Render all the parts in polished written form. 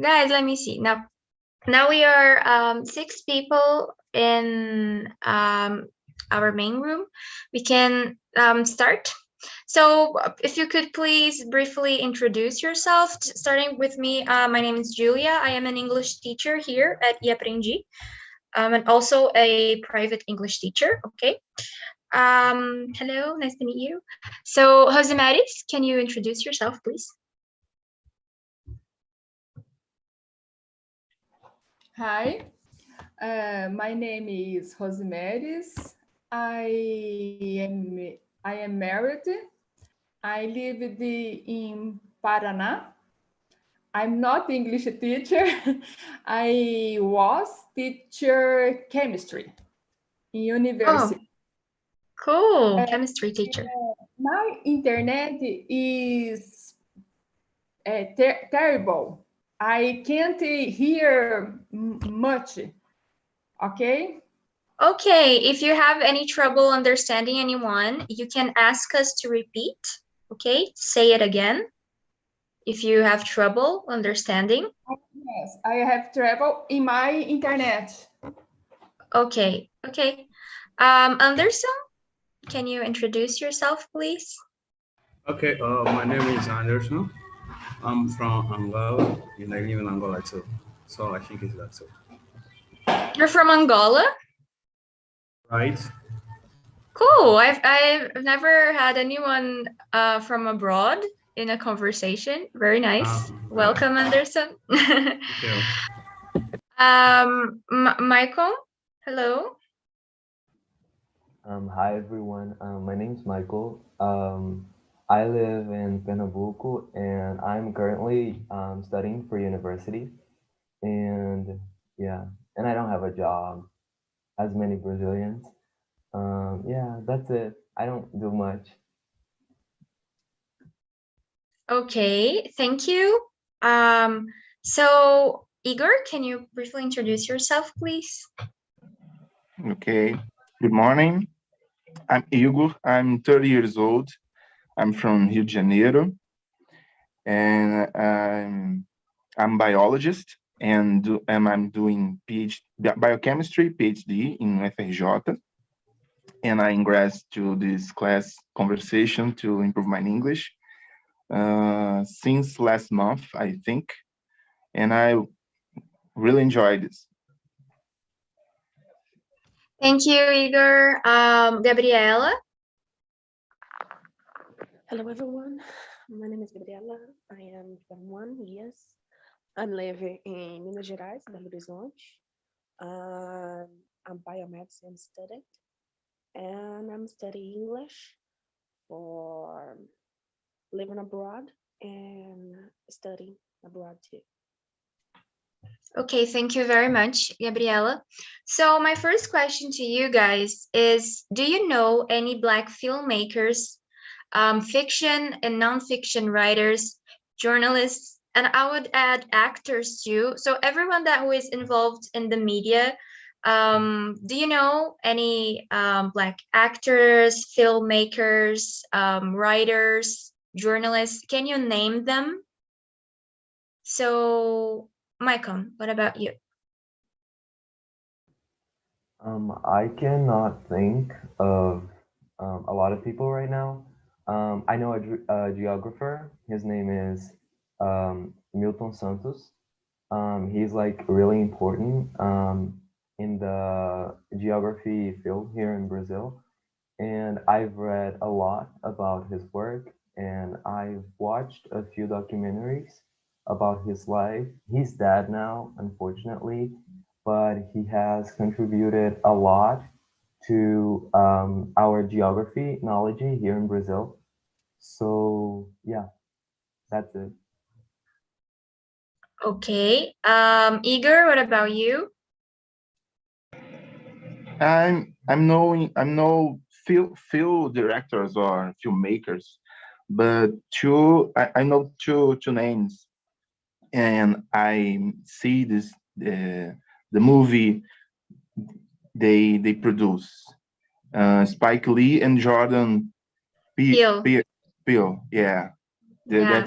Guys, let me see. Now we are 6 people in our main room. We can start. So if you could please briefly introduce yourself, starting with me. My name is Julia. I am an English teacher here at Aprendi, and also a private English teacher. Okay. Hello, nice to meet you. So, Jose Maris, can you introduce yourself, please? Hi, my name is Rosimeres. I am married. I live in Paraná. I'm not English teacher. I was teacher chemistry in university. Oh, cool, chemistry teacher. My internet is terrible. I can't hear much. Okay. Okay, if you have any trouble understanding anyone, you can ask us to repeat. Okay, say it again. If you have trouble understanding. Yes, I have trouble in my internet. Okay. Anderson, can you introduce yourself, please? Okay, my name is Anderson. I'm from Angola, and I live in Angola too. So I think it's that too. You're from Angola? Right? Cool. I've never had anyone from abroad in a conversation. Very nice. Welcome, Anderson. Thank you. Michael, hello. Hi everyone. My name's Michael. I live in Pernambuco and I'm currently studying for university. And yeah, and I don't have a job as many Brazilians. Yeah, that's it. I don't do much. Okay, thank you. So Igor, can you briefly introduce yourself, please? Okay. Good morning. I'm Igor. I'm 30 years old. I'm from Rio de Janeiro, and I'm biologist, and I'm doing biochemistry PhD in FRJ, and I ingressed to this class Conversation to improve my English since last month, I think, and I really enjoyed this. Thank you, Igor. Gabriela. Hello, everyone. My name is Gabriela. I am 21 years. I'm living in Minas Gerais, Belo Horizonte. I'm biomedicine student, and I'm studying English for living abroad and studying abroad too. Okay, thank you very much, Gabriela. So my first question to you guys is, do you know any Black filmmakers, fiction and non-fiction writers, journalists, and I would add actors too. So everyone that who is involved in the media, do you know any Black actors, filmmakers, writers, journalists? Can you name them? So Michael, what about you? I cannot think of a lot of people right now. I know a geographer. His name is Milton Santos. He's like really important in the geography field here in Brazil. And I've read a lot about his work and I've watched a few documentaries about his life. He's dead now, unfortunately, but he has contributed a lot to our geography knowledge here in Brazil. So yeah, that's it. Okay. Igor, what about you? I'm no few directors or filmmakers, but I know two names, and I see the movie they produce. Spike Lee and Jordan Peele. Yeah, Yeah.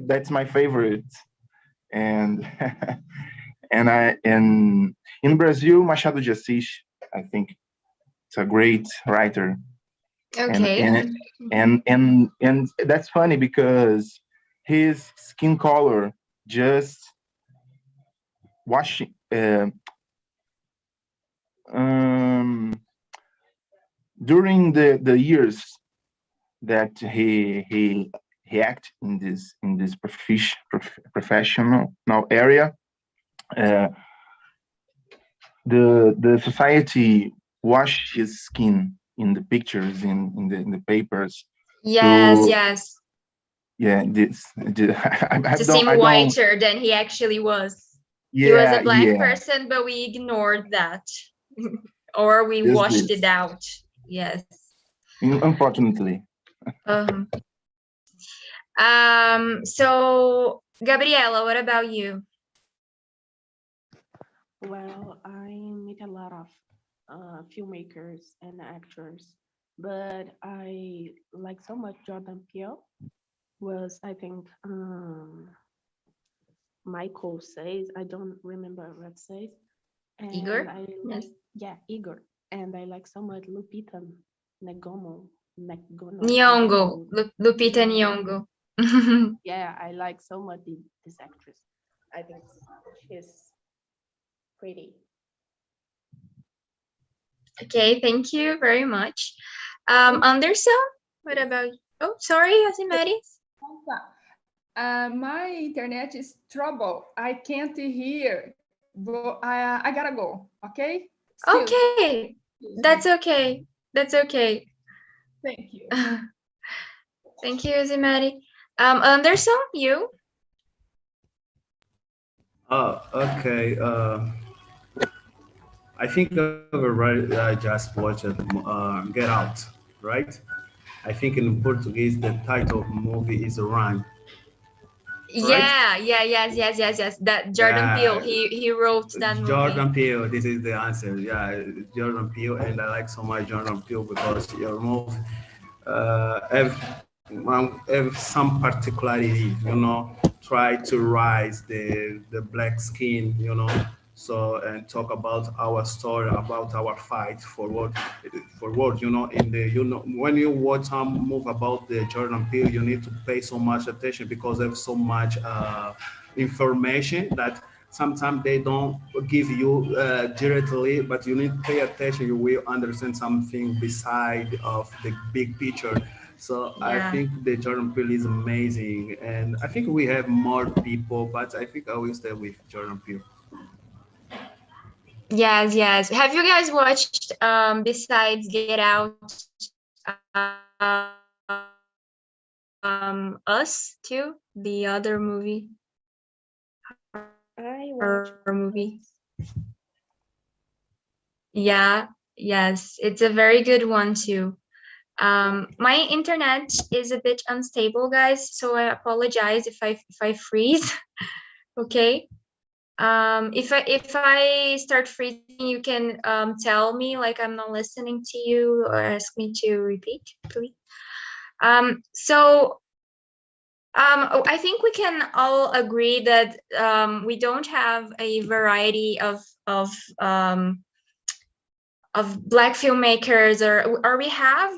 that's my favorite, and and in Brazil, Machado de Assis, I think it's a great writer. Okay. And that's funny because his skin color just washing during the years that he acted in this professional area, the society washed his skin in the pictures in the papers. Yes, to, yes. Yeah, I To don't, seem I don't, whiter than he actually was. yeah, He was a black yeah. person, but we ignored that. Or we Yes, washed yes. it out. Yes. Unfortunately. So Gabriela, what about you? Well, I meet a lot of filmmakers and actors, but I like so much Jordan Peele. Was I think Michael says, I don't remember what says, and Igor? I Yes. like, yeah, Igor, and I like so much Lupita Nyong'o. I don't Nyong'o, know. Lupita Nyong'o. Nyong'o. Yeah, I like so much this actress. I think she's pretty. Okay, thank you very much. Anderson, what about you? Oh, sorry, Asimeris. My internet is trouble. I can't hear. I gotta go. Okay. Okay, that's okay. That's okay. Thank you. Thank you, Azimari. Anderson, you? Okay. I think I just watched Get Out, right? I think in Portuguese the title of the movie is Run. Yeah, yes. That Jordan Peele, he wrote that movie. Jordan Peele, this is the answer. Yeah, Jordan Peele, and I like so much Jordan Peele because your movie have some particularity, try to rise the black skin, so and talk about our story, about our fight forward, in the when you watch some move about the Jordan Peele, you need to pay so much attention because there's so much information that sometimes they don't give you directly, but you need to pay attention. You will understand something beside of the big picture. So I think the Jordan Peele is amazing, and I think we have more people, but I think I will stay with Jordan Peele. Yes. Have you guys watched besides Get Out, Us too? The other movie? I watched movie. Yeah, yes, it's a very good one too. My internet is a bit unstable, guys, so I apologize if I freeze. Okay. If I start freezing, you can tell me like I'm not listening to you or ask me to repeat, please. I think we can all agree that we don't have a variety of Black filmmakers, or we have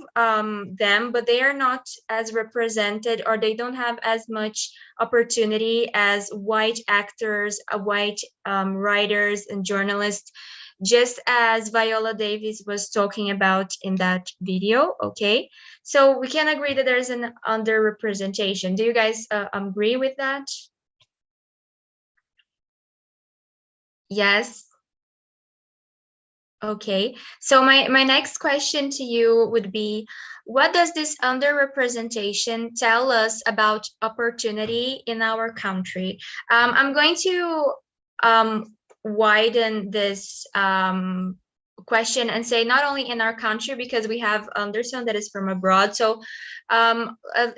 them, but they are not as represented, or they don't have as much opportunity as white actors, white writers and journalists, just as Viola Davis was talking about in that video. Okay, so we can agree that there's an underrepresentation. Do you guys agree with that? Yes. Okay, so my next question to you would be, what does this underrepresentation tell us about opportunity in our country? I'm going to widen this question and say not only in our country, because we have Anderson that is from abroad. So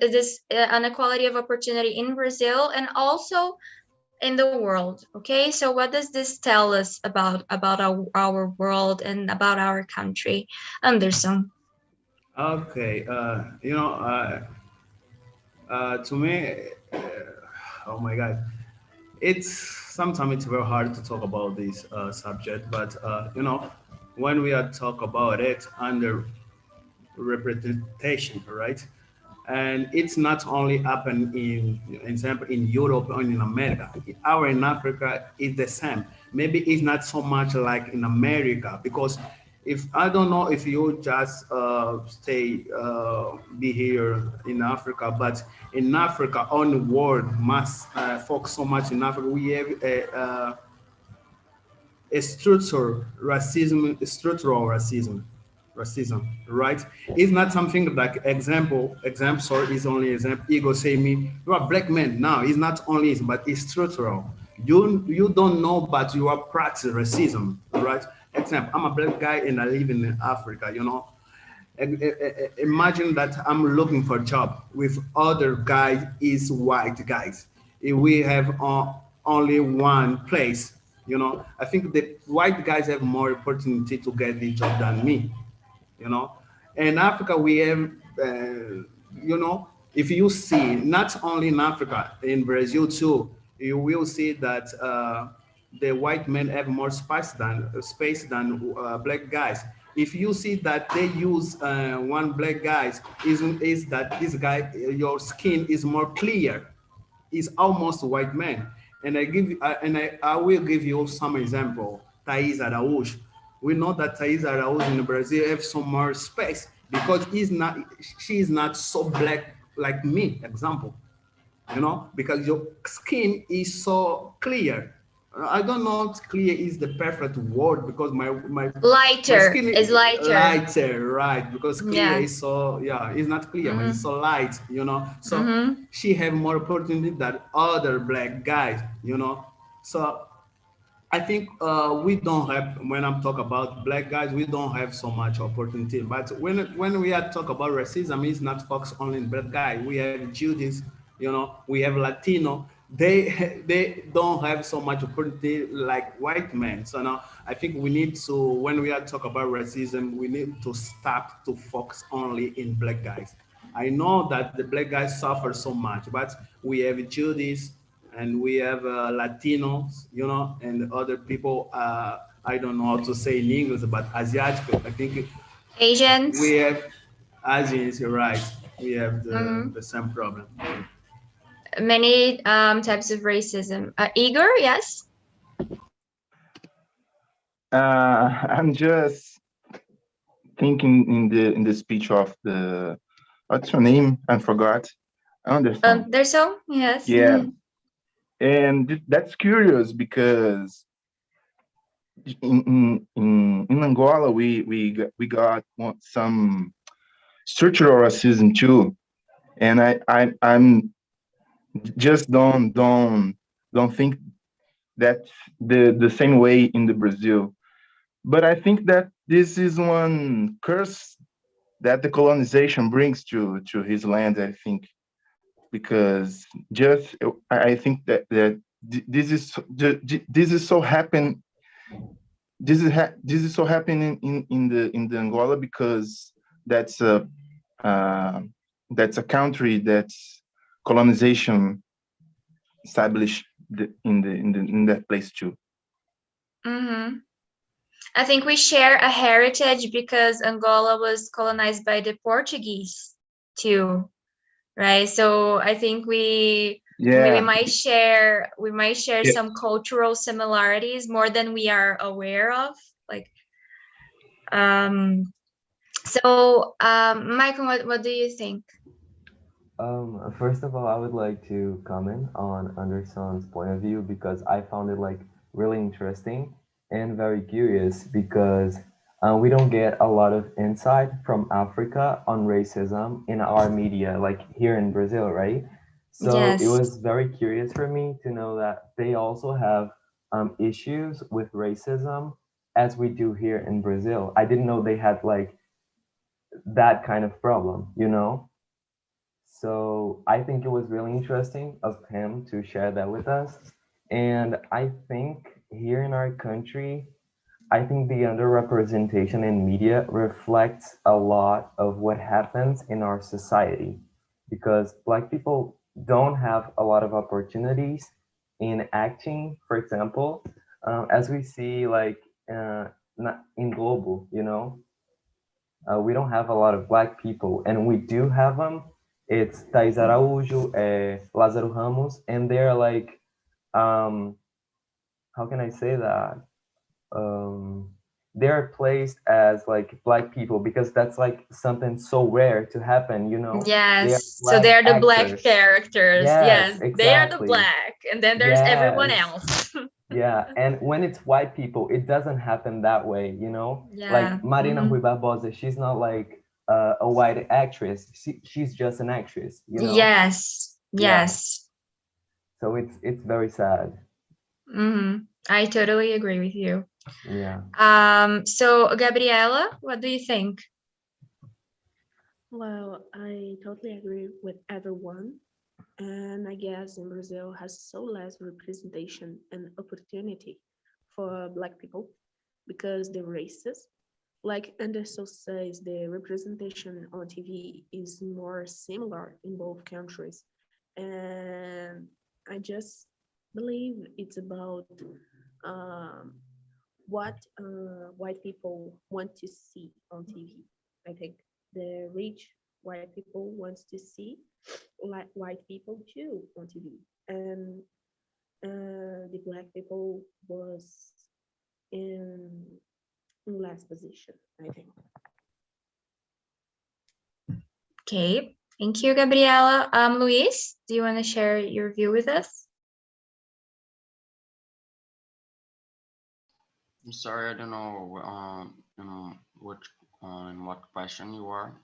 this inequality of opportunity in Brazil and also in the world. Okay, so what does this tell us about our world and about our country? Anderson. Okay, to me, oh my God, it's sometimes it's very hard to talk about this subject, but you know, when we are talk about it under representation, right? And it's not only happen in example in Europe or in America. Our in Africa is the same. Maybe it's not so much like in America because if I don't know if you just stay be here in Africa, but in Africa on the world must focus so much in Africa. We have a structural racism, right? It's not something like example, sorry, is only example. Ego say me, you are black man. Now, it's not only, but it's structural. You don't know, but you are practicing racism, right? Example, I'm a black guy and I live in Africa, you know. Imagine that I'm looking for a job with other guys is white guys. If we have only one place, you know, I think the white guys have more opportunity to get the job than me, you know. In Africa, we have, you know, if you see, not only in Africa, in Brazil too, you will see that the white men have more space than black guys. If you see that they use one black guys, is that this guy, your skin is more clear, is almost a white man. And I will give you some example. Thais Araújo. We know that Thais Araújo in Brazil have some more space because she is not so black like me, example. You know, because your skin is so clear. I don't know if clear is the perfect word because my Lighter skin is lighter. lighter, right? Because clear Yeah. is so, yeah, it's not clear, but it's so light, you know. So she have more opportunity than other black guys, you know. So I think we don't have, when I'm talking about black guys, we don't have so much opportunity. But when we are talk about racism, it's not focused only in black guy. We have Jews, you know, we have Latino. They don't have so much opportunity like white men. So now I think we need to, when we are talk about racism, we need to stop to focus only in black guys. I know that the black guys suffer so much, but we have Jews, and we have Latinos, you know, and other people. I don't know how to say in English, but Asiatic. I think Asians. we have Asians. You're right. We have the same problem. Many types of racism. Igor, yes. I'm just thinking in the speech of the, what's your name? I forgot. Anderson. There's so, yes. Yeah. And that's curious because in Angola we got some structural racism too, and I'm just don't think that the same way in the Brazil, but I think that this is one curse that the colonization brings to his land. I think because just I think that this is so happen. This is so happening in the Angola because that's a uh, that's a country that's colonization established in that place too. I think we share a heritage because Angola was colonized by the Portuguese too, right? So I think we might share some cultural similarities more than we are aware of. Like, so Michael, what do you think? First of all, I would like to comment on Anderson's point of view because I found it like really interesting and very curious because we don't get a lot of insight from Africa on racism in our media, like here in Brazil, right? So Yes. It was very curious for me to know that they also have issues with racism as we do here in Brazil. I didn't know they had like that kind of problem, you know? So I think it was really interesting of him to share that with us. And I think here in our country, I think the underrepresentation in media reflects a lot of what happens in our society because Black people don't have a lot of opportunities in acting, for example, as we see like not in global, you know, we don't have a lot of Black people, and we do have them. It's Thais Araújo, Lázaro Ramos, and they're like, how can I say that? They're placed as like Black people because that's like something so rare to happen, you know? They are Yes, so Black they're the Black actors. characters. Yes, Yes, they are the exactly. Black, and then there's everyone Yes. else. Yeah, and when it's white people, it doesn't happen that way, you know? Yeah. Like Marina Rui Barbosa, she's not like a white actress. She's just an actress, you know? Yes. Yeah. Yes. So it's very sad. I totally agree with you. Yeah. So Gabriela, what do you think? Well, I totally agree with everyone. And I guess in Brazil has so less representation and opportunity for Black people because the races, like Anderson says, the representation on TV is more similar in both countries. And I just believe it's about um, what white people want to see on TV. I think the rich white people wants to see like white people too on TV, and the Black people was in, in last position, I think. Okay, thank you, Gabriela. Luis, do you want to share your view with us? I'm sorry, I don't know, what question you are.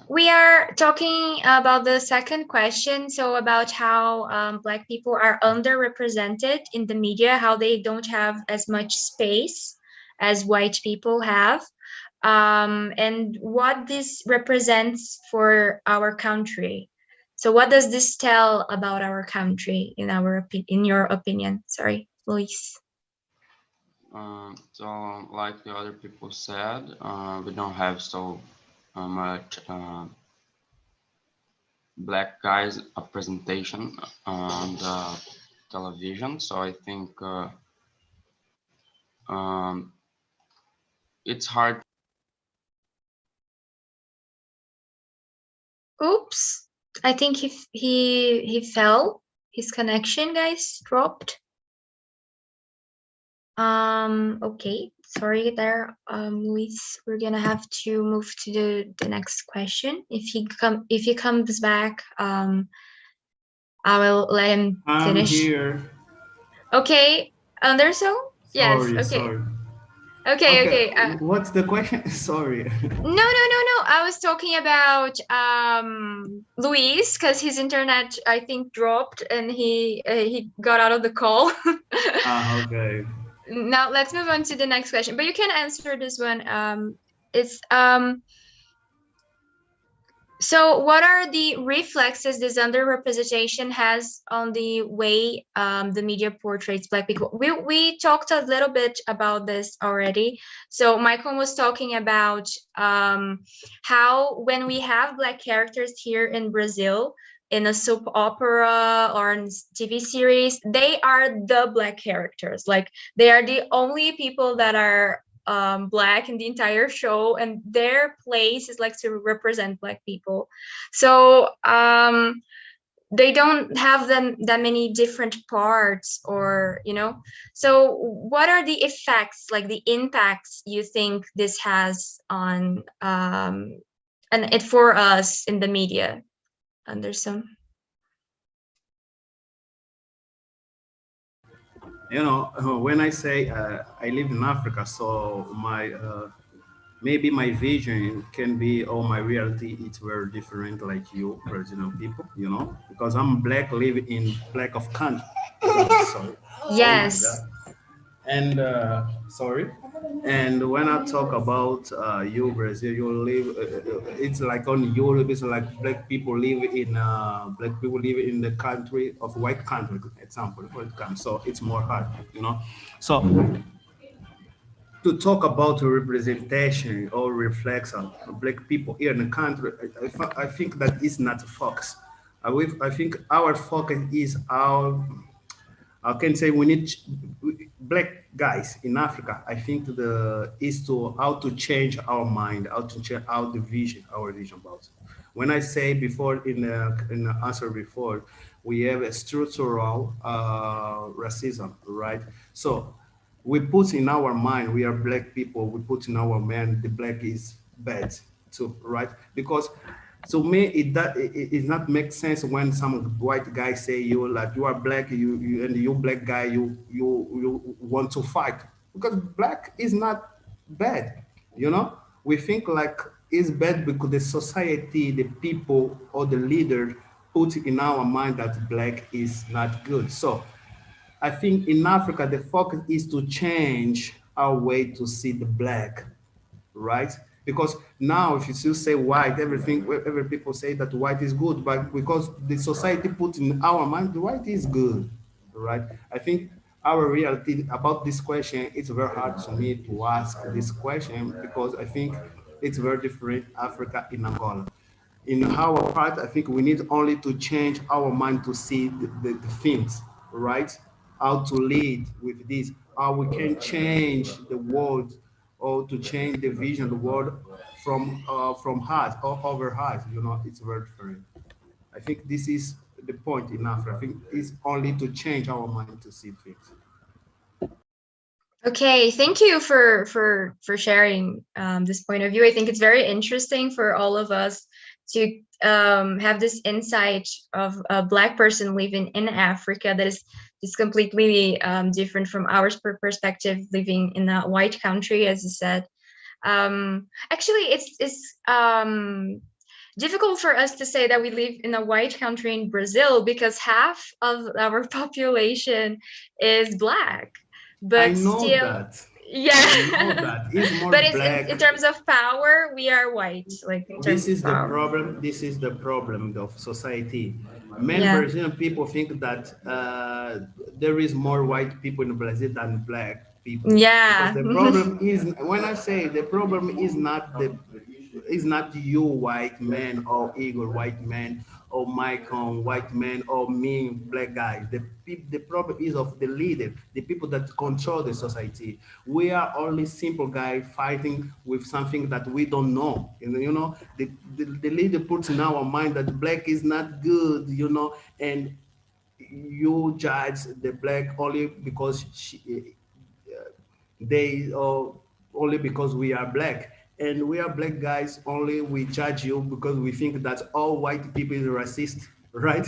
We are talking about the second question, so about how Black people are underrepresented in the media, how they don't have as much space as white people have, and what this represents for our country. So what does this tell about our country, in your opinion? Sorry, Luis. So like the other people said, we don't have so much Black guys representation on the television. So I think it's hard. Oops, I think he fell. His connection, guys, dropped. Okay, sorry there, Luis. We're gonna have to move to the next question. If he comes back, I will let him finish. I'm here. Okay, Anderson? Yes, okay. Sorry. Okay. What's the question? Sorry. No. I was talking about Luis, because his internet, I think, dropped and he got out of the call. Okay. Now let's move on to the next question, but you can answer this one. It's so what are the reflexes this underrepresentation has on the way the media portrays Black people? We talked a little bit about this already. So Michael was talking about how when we have Black characters here in Brazil, in a soap opera or in TV series, they are the Black characters. Like they are the only people that are Black in the entire show, and their place is like to represent Black people. So they don't have that many different parts, or so what are the effects, like the impacts you think this has on and it for us in the media, Anderson? When I say I live in Africa, so my maybe my vision can be, or my reality, it's very different like you Brazilian people, because I'm Black, live in Black of country. So, Yes. oh and sorry. And when I talk about you Brazil, you live, it's like on Europe, it's like Black people live in the country of white country, example, for example. So it's more hard, So to talk about representation or reflex on Black people here in the country, I think that is not a focus. I think our focus is our I can say we need black guys in Africa. I think the is to how to change our mind, how to change our vision about it. When I say before in the answer before, we have a structural racism, right? So we put in our mind, we are black people, we put in our mind the black is bad too, right? Because to me it not make sense when some white guy say you like you are black, you and you black guy you want to fight because black is not bad, you know. We think like it's bad because the society, the people or the leader put in our mind that black is not good. So I think in Africa, the focus is to change our way to see the black, right? Because now, if you still say white, every people say that white is good, but because the society put in our mind, the white is good, right? I think our reality about this question, it's very hard to me to ask this question because I think it's very different Africa in Angola. In our part, I think we need only to change our mind to see the things, right? How to lead with this, how we can change the world or to change the vision, the world from heart or over heart. You know, it's very different. I think this is the point in Africa. I think it's only to change our mind to see things. Okay, thank you for sharing this point of view. I think it's very interesting for all of us to have this insight of a Black person living in Africa that is completely different from our perspective living in a white country, as you said. Actually, it's difficult for us to say that we live in a white country in Brazil because half of our population is Black. I But know still, that. yeah. I know that. It's more But black. in terms of power, we are white. Like in terms This of is the power. problem. This is the problem of society. Many Yeah. Brazilian people think that there is more white people in Brazil than black people. Because Yeah. the problem is when I say the problem is not you white man or Igor white man or Michael white man or me black guy. The problem is of the leader, the people that control the society. We are only simple guy fighting with something that we don't know. You know, the leader puts in our mind that black is not good, you know, and you judge the black only because they only because we are black, and we are black guys only we judge you because we think that all white people is racist, right?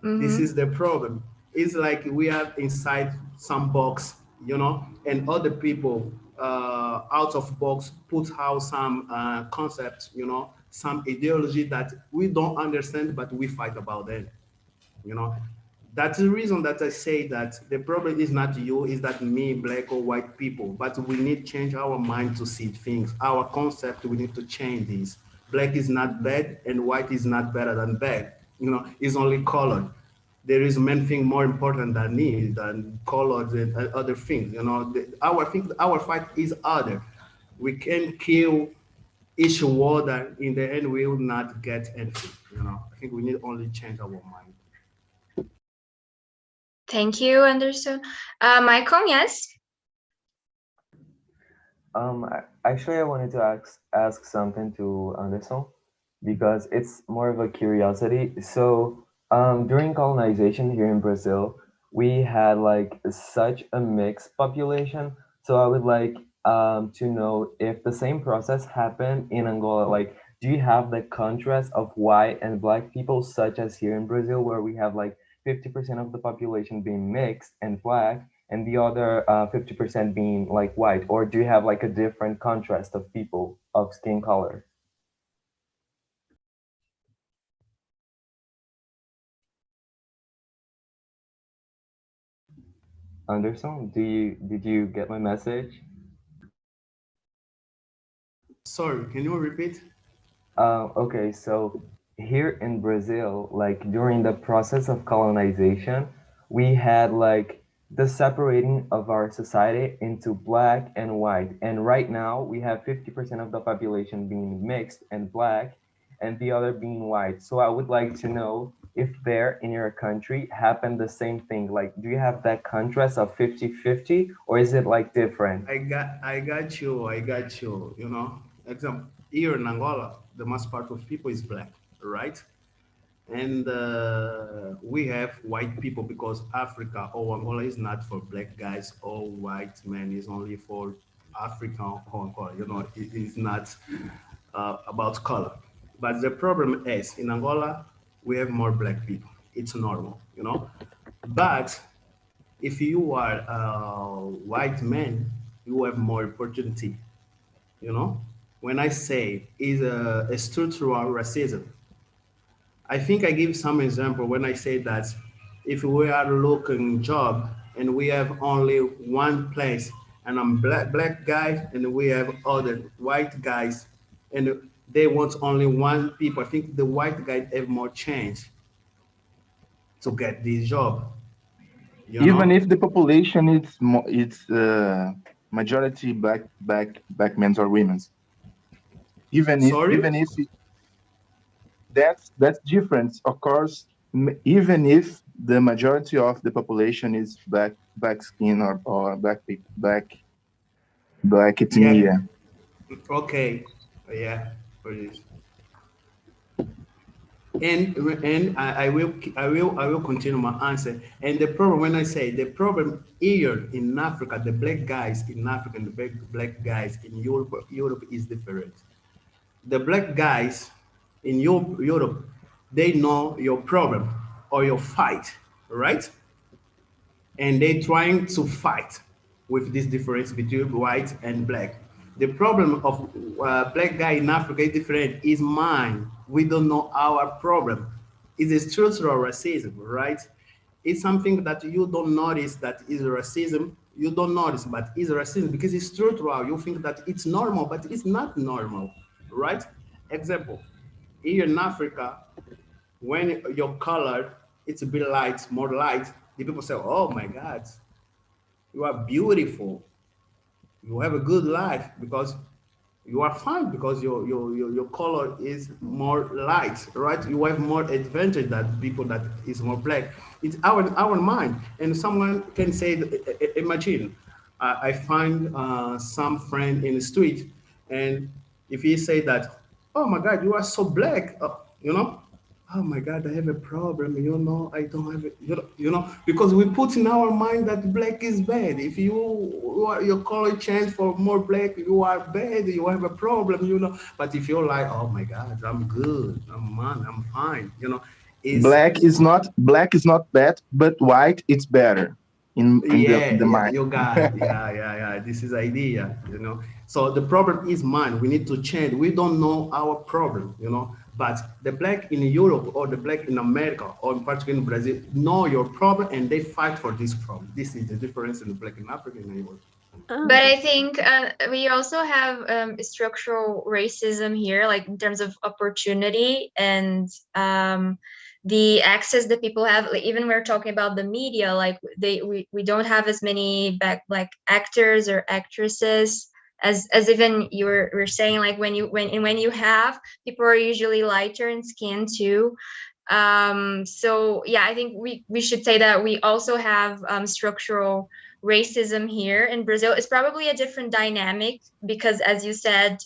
This is the problem. It's like we are inside some box, you know, and other people out of box put out some concept, you know, some ideology that we don't understand but we fight about them, you know. That's the reason that I say that the problem is not you, is that me, black or white people, but we need to change our mind to see things. Our concept, we need to change this. Black is not bad and white is not better than bad. You know, it's only color. There is many thing more important than me, than colors and other things. You know, our fight is other. We can kill each other. In the end, we will not get anything. You know, I think we need only change our mind. Thank you, Anderson. Michael, yes. Actually, I wanted to ask something to Anderson because it's more of a curiosity. So, during colonization here in Brazil, we had like such a mixed population. So I would like to know if the same process happened in Angola. Like, do you have the contrast of white and black people, such as here in Brazil, where we have like 50% of the population being mixed and black, and the other 50% being like white? Or do you have like a different contrast of people of skin color? Anderson, did you get my message? Sorry, can you repeat? Okay, so here in Brazil, like during the process of colonization, we had like the separating of our society into black and white. And right now we have 50% of the population being mixed and black and the other being white. So I would like to know if there in your country happened the same thing? Like, do you have that contrast of 50-50, or is it like different? I got you. You know, example, here in Angola, the most part of people is black, right? And we have white people because Africa or Angola is not for black guys or white men. It's only for African or Angola. You know, it is not about color. But the problem is in Angola, we have more black people. It's normal, you know. But if you are a white man, you have more opportunity, you know. When I say is a structural racism, I think I give some example when I say that if we are looking job and we have only one place and I'm black guy and we have other white guys and they want only one people, I think the white guy have more chance to get this job. You Even know? if the population is it's majority black men or women. Sorry? Even if that's different, of course. Even if the majority of the population is black skin or black Yeah. ethnia. Okay. Yeah. Please. And I will continue my answer. And the problem when I say the problem here in Africa, the black guys in Africa and the black guys in Europe is different. The black guys in Europe, they know your problem or your fight, right? And they trying to fight with this difference between white and black. The problem of black guy in Africa is different. Is mine. We don't know our problem. It's a structural racism, right? It's something that you don't notice that is racism. You don't notice, but it's racism because it's structural. You think that it's normal, but it's not normal, right? Example, here in Africa, when your color it's a bit light, more light, the people say, "Oh my God, you are beautiful. You have a good life because you are fine because your color is more light, right? You have more advantage than people that is more black. It's our mind, and someone can say, imagine, I find some friend in the street, and if he say that, oh my God, you are so black, you know, oh my God, I have a problem, you know, I don't have it, because we put in our mind that black is bad. If your color change for more black, you are bad, you have a problem, you know. But if you're like, oh my God, I'm good, I'm fine, you know, is Black is not bad, but white it's better in the yeah, mind. you got it. Yeah. This is idea, you know. So the problem is mine. We need to change. We don't know our problem, you know. But the black in Europe or the black in America or in particular in Brazil know your problem and they fight for this problem. This is the difference in the black in Africa and Europe. But I think we also have structural racism here, like in terms of opportunity and the access that people have. Like, even we're talking about the media, like we don't have as many black actors or actresses as even you were saying. Like when you have people are usually lighter in skin too. So yeah, I think we should say that we also have structural racism here in Brazil. It's probably a different dynamic because, as you said,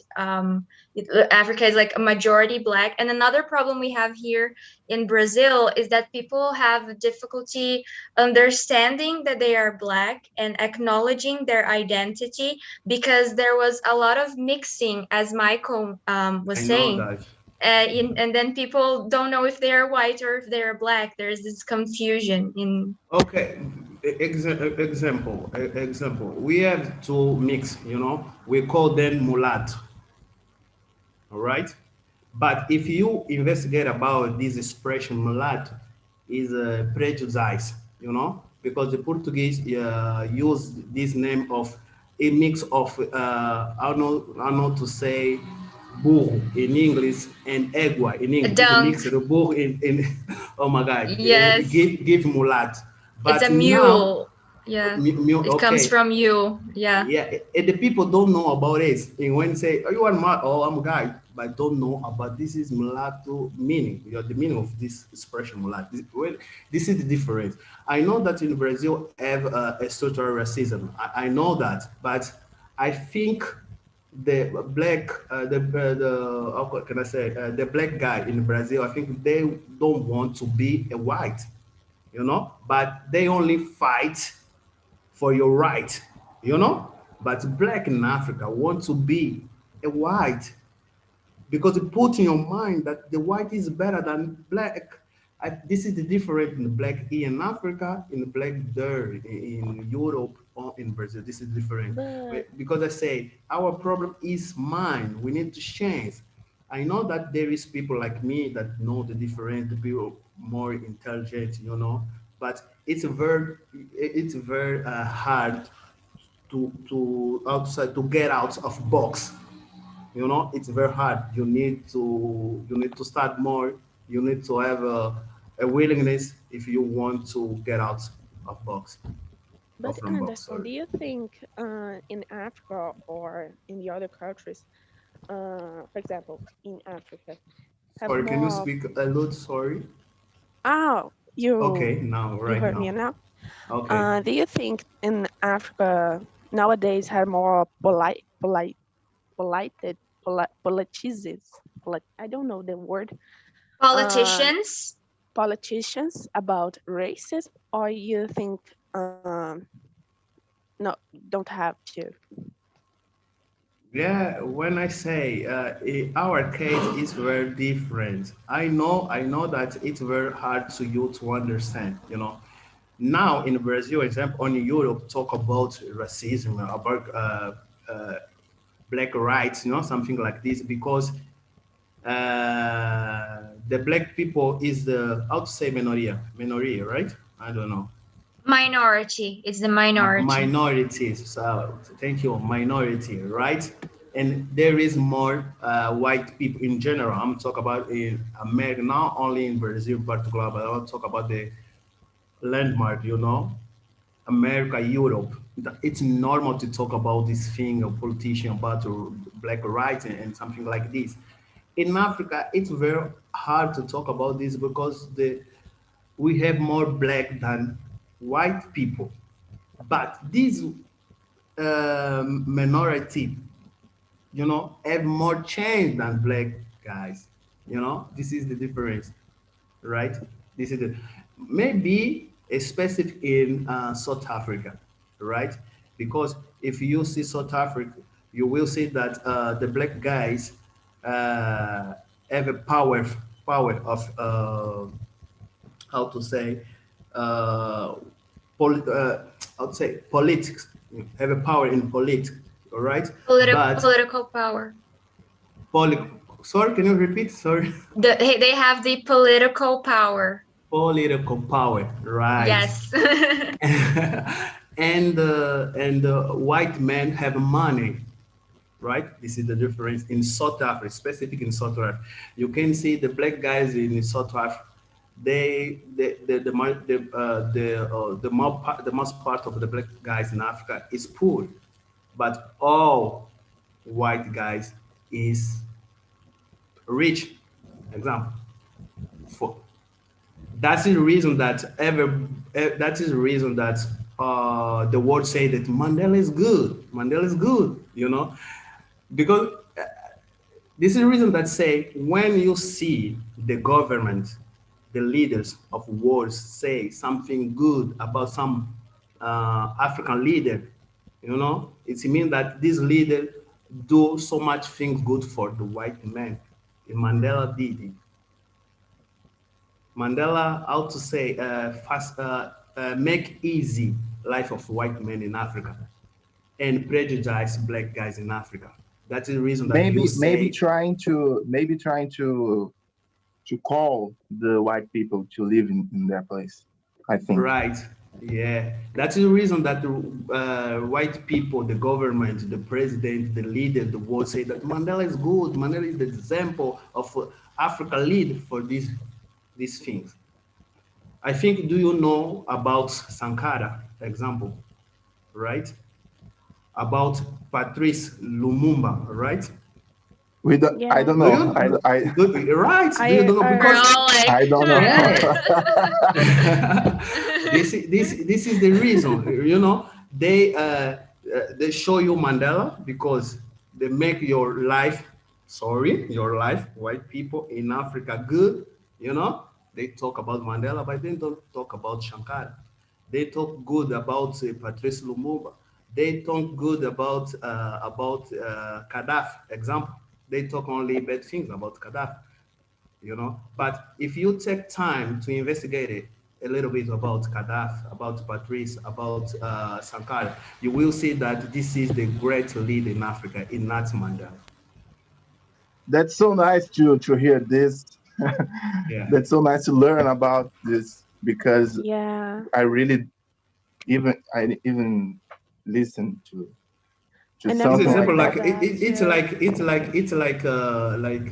Africa is like a majority black. And another problem we have here in Brazil is that people have difficulty understanding that they are black and acknowledging their identity because there was a lot of mixing, as Michael was I know saying. that. And then people don't know if they're white or if they're black. There's this confusion in. Okay, example. We have to mix, you know. We call them mulatto. All right. But if you investigate about this expression mulatto, is a prejudice, you know, because the Portuguese use this name of a mix of I don't know to say burro in English and égua in English. People Dunk. mix the burro in oh my God, Yes. give mulatto. It's But a now, mule. Yeah. okay. It comes from you. Yeah. Yeah, and the people don't know about it. And when say, "Oh, you are mad," "Oh, I'm a guy," but don't know about this is mulatto meaning. The meaning of this expression mulatto. This is the difference. I know that in Brazil have a structural racism. I know that, but I think the black, how can I say, the black guy in Brazil, I think they don't want to be a white, but they only fight for your right. But black in Africa want to be a white because it put in your mind that the white is better than black. This is the difference in the black here in Africa, in the black there in Europe or in Brazil. This is different. But Because I say our problem is mine. We need to change. I know that there is people like me that know the difference, the people more intelligent, but it's very hard to outside to get out of box. It's very hard. You need to start more. You need to have a willingness if you want to get out of box or but from box. Anderson, Sorry. do you think in Africa or in the other countries, for example, in Africa, have Sorry, can you more? speak a little? Sorry. Oh, you Okay, now, you right heard me now. now. Okay. Do you think in Africa nowadays have more politicians, I don't know the word, uh, Politicians. politicians about racism, or you think no, don't have to? Yeah, when I say our case is very different, I know that it's very hard to you to understand. Now in Brazil, example, on Europe, talk about racism, about black rights, something like this, because the black people is the, how to say minoria, right? I don't know. Minority. It's the minority. Minorities. So thank you, minority, right? And there is more white people in general. I'm talking about in America, not only in Brazil, but global. But I want to talk about the landmark, America, Europe. It's normal to talk about this thing of politician about black rights and something like this. In Africa, it's very hard to talk about this because we have more black than white people. But this minority, have more change than black guys. This is the difference, right? This is the maybe a specific in South Africa, right? Because if you see South Africa, you will see that the black guys uh, have a power of how to say uh, I would say politics, have a power in politics, all right? But Political power. poli- sorry, can you repeat? Sorry. They have the political power. Political power, right? Yes. And white men have money, right? This is the difference in South Africa, specific in South Africa. You can see the black guys in South Africa. The most part of the black guys in Africa is poor, but all white guys is rich. Example, for that's the reason that is the reason that the world say that Mandela is good. Mandela is good, because this is the reason that say when you see the government, the leaders of wars say something good about some African leader, it means that this leader do so much things good for the white man. Mandela did it. Mandela, how to say, make easy life of white men in Africa and prejudice black guys in Africa. That's the reason that you Maybe say, trying to call the white people to live in their place, I think. right, yeah. That's the reason that the white people, the government, the president, the leader, the world say that Mandela is good. Mandela is the example of Africa lead for these things. I think, do you know about Sankara, example, right? About Patrice Lumumba, right? We don't. I Yeah. don't Do know. you? I Right? Do you don't know? I- We're Because all like, I don't know. this is the reason, you know, they show you Mandela because they make your life, your life, white people in Africa good, you know. They talk about Mandela, but they don't talk about Shankar. They talk good about Patrice Lumumba. They talk good about Gaddafi. Example, they talk only bad things about Gaddafi, you know. But if you take time to investigate it a little bit about Gaddafi, about Patrice, about Sankara, you will see that this is the great lead in Africa, in not Mandela. That's so nice to hear this. Yeah. That's so nice to learn about this because Yeah. I really I even listen to I never This something is heard like simple. that. about Like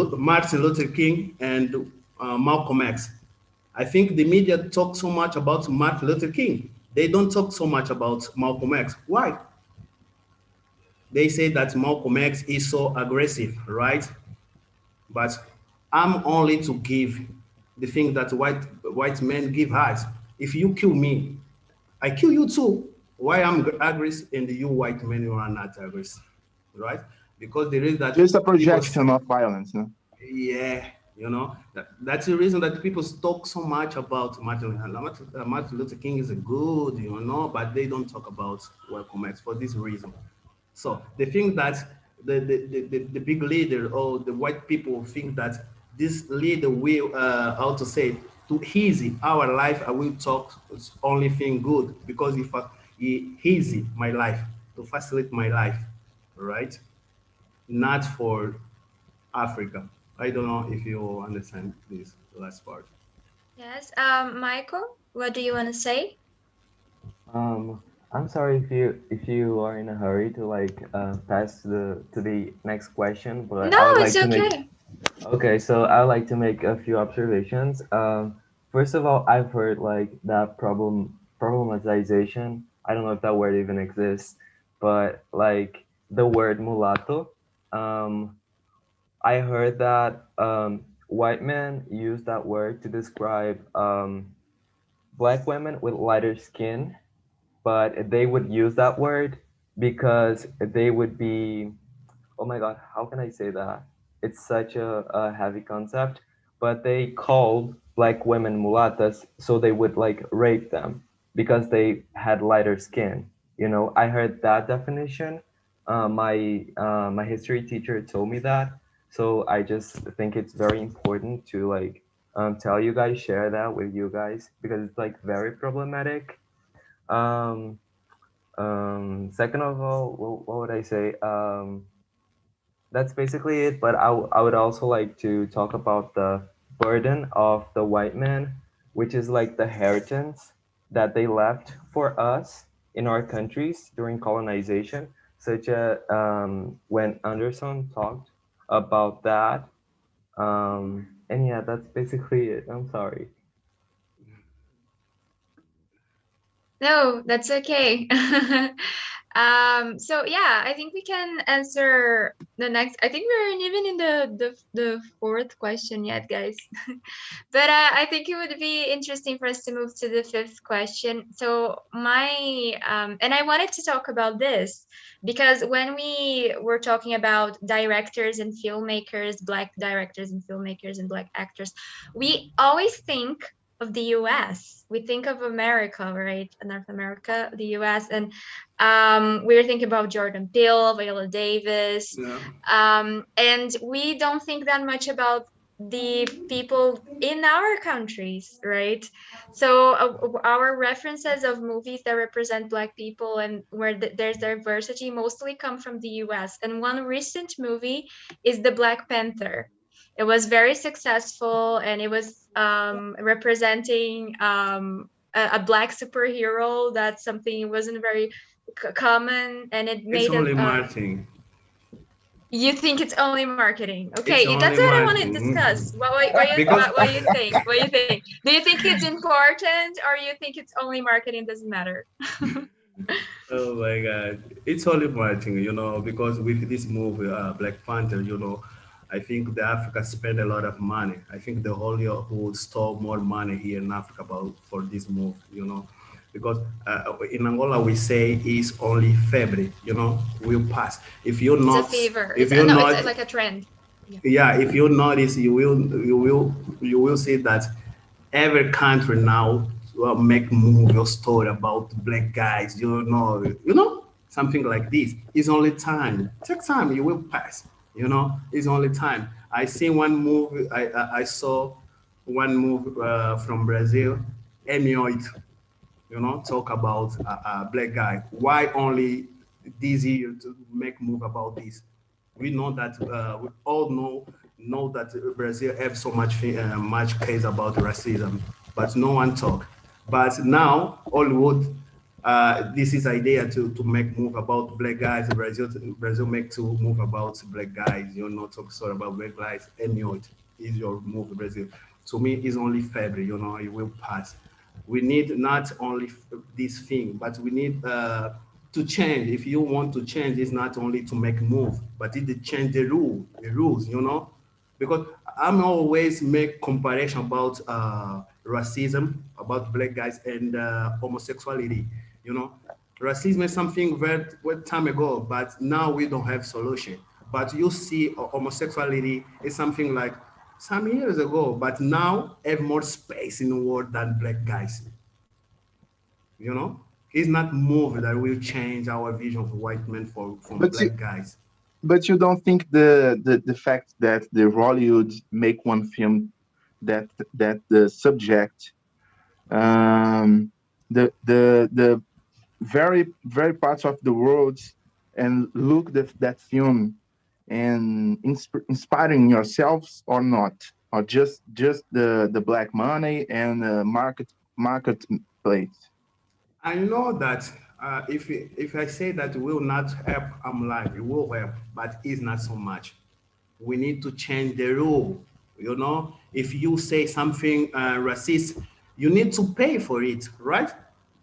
that. Martin Luther King and Malcolm X. I think the media talk so much about Martin Luther King. They don't talk so much about Malcolm X. Why? They say that Malcolm X is so aggressive, right? But I'm only to give the thing that white men give us. If you kill me, I kill you too. Why I'm aggressive and you white men you are not aggressive, right? Because there is that Just a people, projection of violence, no? yeah, you know, that's the reason that people talk so much about Martin Luther King is a good, you know, but they don't talk about Malcolm X for this reason. So they think that the big leader or the white people think that this leader will, how to say, to easy our life, I will talk only thing good because if he easy my life, to facilitate my life, right? Not for Africa. I don't know if you understand this last part. yes, Michael, what do you want to say? I'm sorry if you are in a hurry to like pass to the next question, but No, I would it's like to make okay. okay. So I would like to make a few observations. First of all, I've heard like that problematization. I don't know if that word even exists, but like the word mulatto. Um, I heard that white men use that word to describe black women with lighter skin, but they would use that word because they would be, oh my god, how can I say that? It's such a heavy concept, but they called black women mulattas so they would like rape them because they had lighter skin. You know, I heard that definition. My history teacher told me that, so I just think it's very important to like tell you guys, share that with you guys because it's like very problematic. Um, Second of all, what would I say? That's basically it. But I would also like to talk about the burden of the white man, which is like the inheritance that they left for us in our countries during colonization, such as when Anderson talked about that. And yeah, that's basically it. I'm sorry. No, that's okay. So yeah, I think we can answer the next. I think we're even in the fourth question yet, guys. But I think it would be interesting for us to move to the fifth question. So and I wanted to talk about this because when we were talking about directors and filmmakers, Black directors and filmmakers and Black actors, we always think of the US. We think of America, right? North America, the US, and we were thinking about Jordan Peele, Viola Davis, Yeah. and we don't think that much about the people in our countries, right? So our references of movies that represent Black people and where there's diversity mostly come from the US. And one recent movie is The Black Panther. It was very successful and it was representing a Black superhero. That's something wasn't very common, and it It's made only a marketing. you think it's only marketing? It's Okay, that's only what I want to marketing. discuss. Because What you think? What you think? Do you think it's important, or you think it's only marketing? Doesn't matter. Oh my God. It's only marketing, because with this movie, Black Panther, I think the Africa spend a lot of money. I think the Hollywood stole more money here in Africa for this movie, because in Angola we say it's only February, will pass. If you're It's a not, fever. if It's you're no, it's not, like a trend. Yeah. yeah, if you notice, you will see that every country now make movie or story about black guys. Something like this. It's only time. Take time. You will pass. It's only time. I see one movie. I saw one movie from Brazil, Emioit, talk about a black guy. Why only this year to make move about this? We know that we all know that Brazil have so much case about racism, but no one talk. But now Hollywood, this is idea to make move about black guys. Brazil make to move about black guys. Talk sort about black guys. Anyway, is your move Brazil. To me, it's only February. It will pass. We need not only this thing, but we need to change. If you want to change, it's not only to make move, but it to change the rules, because I'm always make comparison about racism, about black guys and homosexuality. You know, racism is something very time ago, but now we don't have solution. But you see, homosexuality is something like some years ago, but now have more space in the world than black guys. You know, it's not movie that will change our vision of white men from But you, black guys. but you don't think the fact that the Hollywood make one film that the subject, um, the very parts of the world, and look that film and inspiring yourselves or not, or just the black money and marketplace. I know that if I say that it will not help, I'm lying. It will help, but it's not so much. We need to change the rule. If you say something racist, you need to pay for it, right?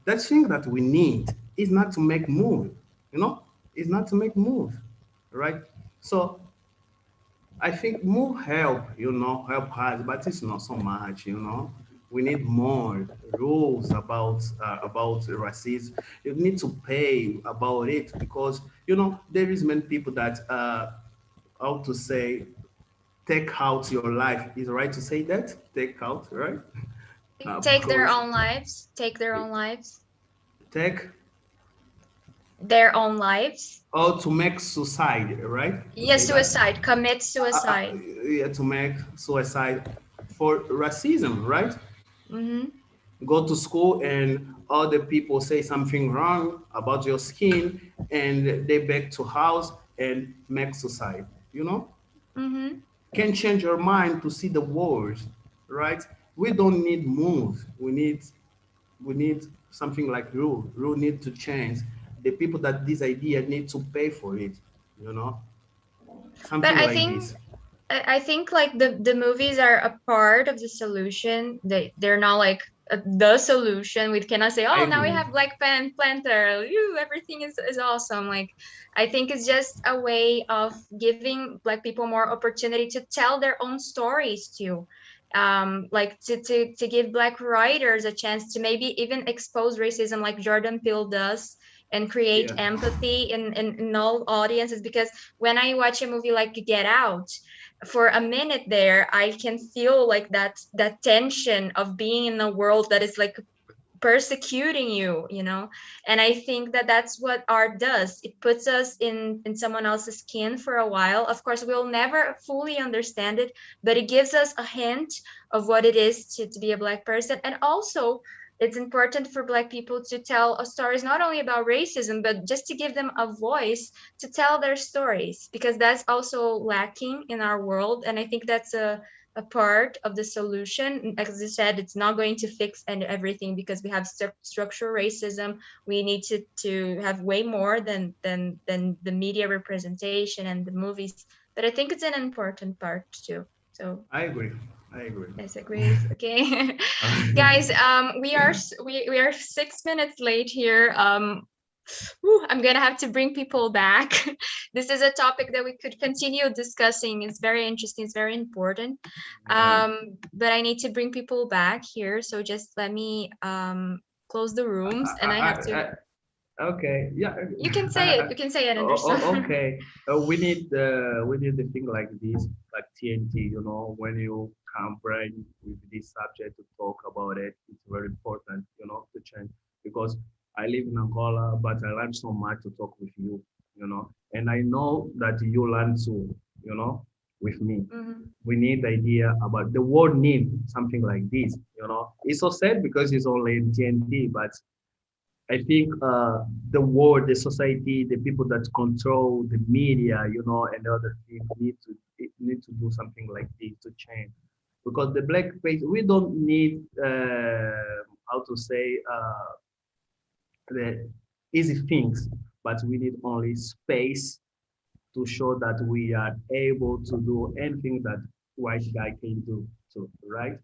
That thing that we need is not to make move. It's not to make move, right? So I think more help, help us, but it's not so much. We need more rules about racism. You need to pay about it because there is many people that how to say take out your life. Is it right to say that? Take out, right? Take their Because own lives. Take their own lives. take Their own lives. or to make suicide, right? To Yes, say that. suicide. Commit Uh, uh, suicide. yeah, to make suicide for racism, right? Mm-hmm. Go to school and other people say something wrong about your skin and they back to house and make suicide. Mm-hmm. Can change your mind to see the world, right? We don't need moves. We need something like rule need to change. The people that this idea need to pay for it, you know But something I like think this. I think like the movies are a part of the solution. They're not like the solution. We cannot say, I oh, now we agree. have Black Panther. Everything is awesome. Like I think it's just a way of giving Black people more opportunity to tell their own stories too. Like to give Black writers a chance to maybe even expose racism like Jordan Peele does and create Yeah. empathy in all audiences, because when I watch a movie like Get Out, for a minute there, I can feel like that tension of being in a world that is like persecuting you. And I think that that's what art does. It puts us in someone else's skin for a while. Of course, we'll never fully understand it, but it gives us a hint of what it is to be a Black person. And also it's important for Black people to tell stories not only about racism, but just to give them a voice to tell their stories, because that's also lacking in our world. And I think that's a part of the solution. As you said, it's not going to fix everything, because we have structural racism. We need to have way more than the media representation and the movies. But I think it's an important part too. So I agree. yes, agrees. Okay. Guys, we are 6 minutes late here. I'm gonna have to bring people back. This is a topic that we could continue discussing. It's very interesting. It's very important. But I need to bring people back here. So just let me close the rooms, and I have to. Okay, yeah. You can say it. You can say it, Anderson. Okay. We need the thing like this, like TNT. You know, when you come bring with this subject to talk about it, it's very important. You know, to change because I live in Angola, but I learn so much to talk with you. You know, and I know that you learn too. You know, with me. We need the idea about the world need something like this. You know, it's so sad because it's only in TNT, but I think the world, the society, the people that control the media, you know, and other things need to do something like this to change. Because the black face, we don't need how to say the easy things, but we need only space to show that we are able to do anything that white guy can do too, right?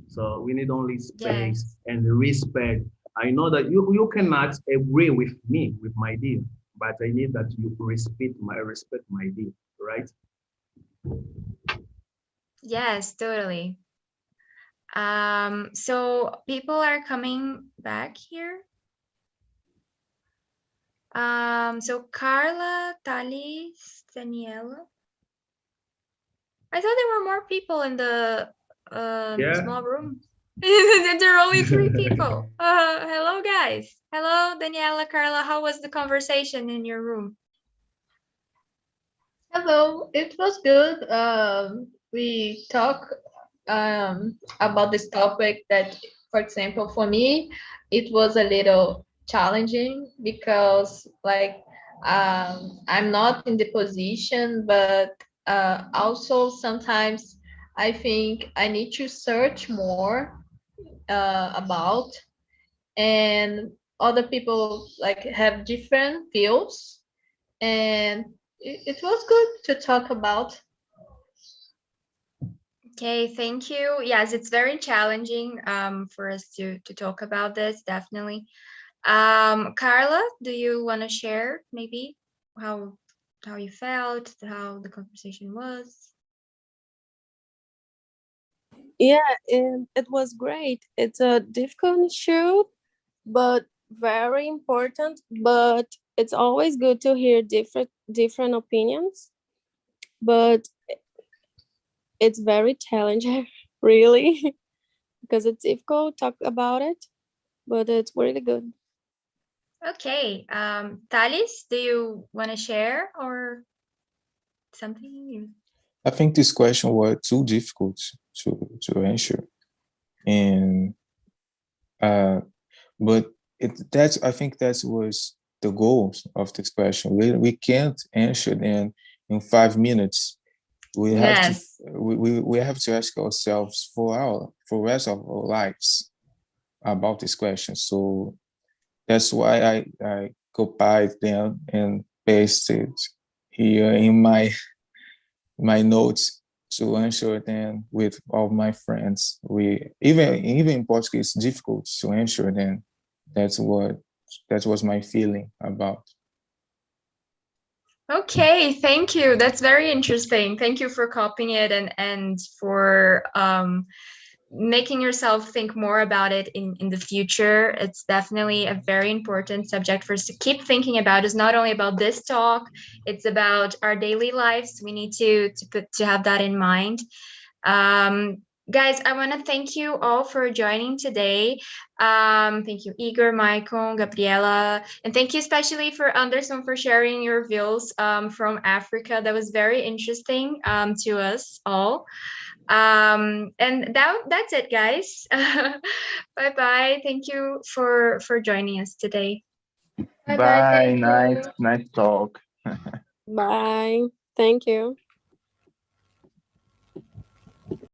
So we need only space Yes. and respect. I know that you cannot agree with me, with my idea, but I need that you respect my idea, right? Yes, totally. So people are coming back here. So Carla, Thalis, Daniela. I thought there were more people in the Yeah. small room. There are only 3 people. Hello, guys. Hello, Daniela, Carla. How was the conversation in your room? Hello, it was good. We talk about this topic that, for example, for me, it was a little challenging because, like, I'm not in the position, but also sometimes I think I need to search more about, and other people like have different views, and it was good to talk about. Okay, thank you. Yes, it's very challenging for us to talk about this, definitely. Carla, do you want to share maybe how you felt, how the conversation was? Yeah, it was great. It's a difficult issue, but very important. But it's always good to hear different opinions. But it's very challenging, really, because it's difficult to talk about it. But it's really good. Okay, Thalis, do you want to share or something? I think this question was too difficult to answer, and but I think that was the goal of this question. We can't answer them in 5 minutes. We have to Yes. we have to ask ourselves for the rest of our lives about this question. So that's why I copied them and pasted here in my notes to answer them with all my friends. We even in Portuguese, it's difficult to answer them. That was my feeling about. Okay, thank you. That's very interesting. Thank you for copying it and for making yourself think more about it in the future. It's definitely a very important subject for us to keep thinking about. It's not only about this talk, it's about our daily lives. We need to have that in mind. Guys, I want to thank you all for joining today. Thank you, Igor, Michael, Gabriela, and thank you especially for Anderson for sharing your views from Africa. That was very interesting to us all. And that's it, guys. Bye bye. Thank you for joining us today. Bye bye. Bye. Thank Nice, you. nice talk. Bye. Thank you.